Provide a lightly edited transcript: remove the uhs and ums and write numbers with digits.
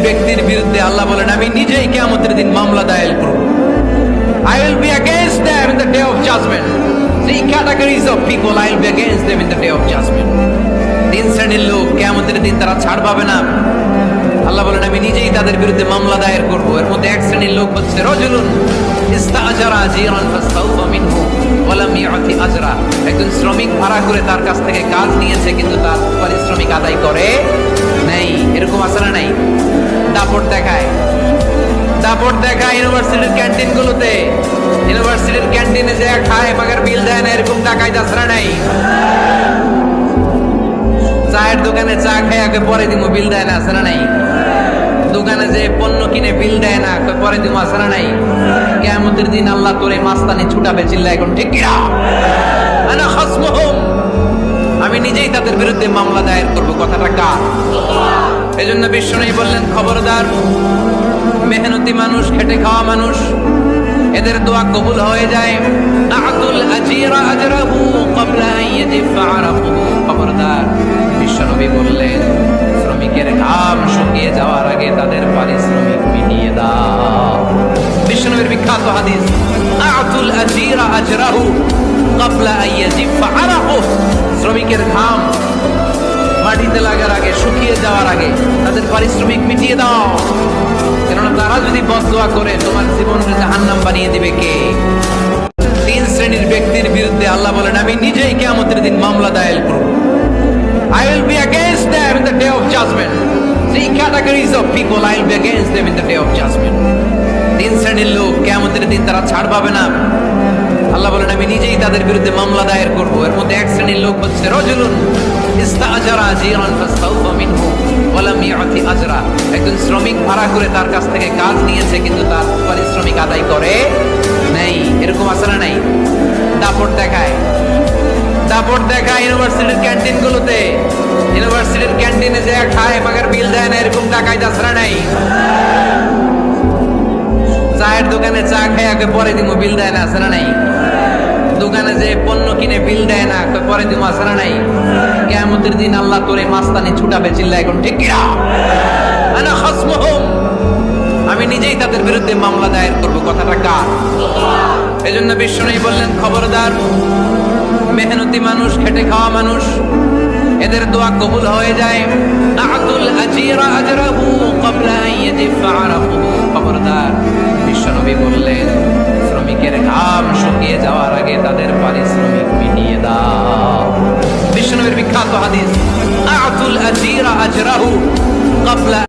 ব্যক্তির বিরুদ্ধে আল্লাহ বলেন আমি নিজেই কিয়ামতের দিন মামলা দায়ের করব। I will be against them in the day of judgment. Three categories of people I will be against them in the day of judgment. তিন শ্রেণীর লোক কিয়ামতের দিন তারা ছাড় পাবে না। আল্লাহ বলেন আমি নিজেই তাদের বিরুদ্ধে মামলা দায়ের করব। এর মধ্যে এক শ্রেণীর লোক হচ্ছে রাজুলুন ইস্তাআজারা জিরান ফাস্তাওফা মিনহু ওয়া লাম ইয়াতি আজরা। একজন শ্রমিক ভাড়া করে তার কাছ থেকে কাজ নিয়েছে কিন্তু তার পারিশ্রমিক আদায় করে নাই। এরকম আছে না নাই? দাপট দেখায় ইউনিভার্সিটির ক্যান্টিনগুলোতে। ইউনিভার্সিটির ক্যান্টিনে যে খায় মাগার বিল দেয় না, এরকম টাকায় দাসরা নাই। চায়ের দোকানে চা খায় আগে পরে দিমু বিল দেয় না, আছে না নাই? দোকানে যে পণ্য কিনে বিল দেয় না পরে দিমু, আছে না নাই? কিয়ামতের দিন আল্লাহ তোরে মাস্তানি ছুটাবে, চিল্লা এখন ঠিক কিনা? আনা খাসমুহুম, আমি নিজেই তাদের বিরুদ্ধে মামলা দায়ের করব। কথাটা কার? এজন্য বিশ্বনবী বললেন খবরদার, মেহনতি মানুষ, খেটে খাওয়া মানুষ, এদের দোয়া কবুল হয়ে যায়। আতুল আজিরা আজরাহু ক্বাবলা আন ইয়াজিফা আরাকুহু। খবরদার, বিশ্বনবী বললেন শ্রমিকের ঘাম শুকিয়ে যাওয়ার আগে তাদের পারিশ্রমিক মিটিয়ে দাও। বিশ্বনবীর বিখ্যাত হাদিস, আতুল আজিরা আজরাহু ক্বাবলা আন ইয়াজিফা আরাকুহু। শ্রমিকের ঘাম মাটিতে লাগার আগে, শুকিয়ে যাওয়ার আগে তাদের পারিশ্রমিক মিটিয়ে দাও। কেননা তারা যদি বদদোয়া করে তোমার জীবনকে জাহান্নাম বানিয়ে দিবে কে? তিন শ্রেণীর ব্যক্তির বিরুদ্ধে আল্লাহ বলেন আমি নিজেই কিয়ামতের দিন মামলা দায়ের করব। I will be against them in the day of judgment. Three categories of people I will be against them in the day of judgment. তিন শ্রেণীর লোক কিয়ামতের দিন তারা ছাড় পাবে না। আল্লাহ বলেন আমি নিজেই তাদের বিরুদ্ধে মামলা দায়ের করব। এর মধ্যে এক শ্রেণীর লোক হচ্ছে রাজুলুন ইস্তাআজারা জিরান ফাস্তাওফা মিনহু ওয়া লাম ইয়াতি আজরা। একজন শ্রমিক ভাড়া করে তার কাছ থেকে কাজ নিয়েছে কিন্তু তার পারিশ্রমিক আদায় করে নাই। এরকম আছে না নাই? দাপট দেখায় ইউনিভার্সিটির ক্যান্টিনগুলোতে। ইউনিভার্সিটির ক্যান্টিনে যে খায় মাগার বিল দেয় না, এরকম টাকায় দাসরা নাই। চায়ের দোকানে চা খায় আগে পরে দিমু বিল দেয় না, আছে না নাই? দোকানে যে পণ্য কিনে বিল দেয় না পরে দিমু, আছে না নাই? কিয়ামতের দিন আল্লাহ তোরে মাস্তানি ছুটাবে, চিল্লা এখন ঠিক কিনা? আনা খাসমুহুম, আমি নিজেই তাদের বিরুদ্ধে মামলা দায়ের করব। কথাটা কার? এজন্য বিশ্বনবী বললেন খবরদার, মেহনতি মানুষ, খেটে খাওয়া মানুষ, এদের দোয়া কবুল হয়ে যায়। আতুল আজিরা আজরাহু ক্বাবলা আন ইয়াজিফা আরাকুহু। খবরদার, বিশ্বনবী বললেন শ্রমিকের ঘাম শুকিয়ে যাওয়ার আগে তাদের পারিশ্রমিক মিটিয়ে দাও। বিশ্বনবীর বিখ্যাত হাদিস, আতুল আজিরা আজরাহু ক্বাবলা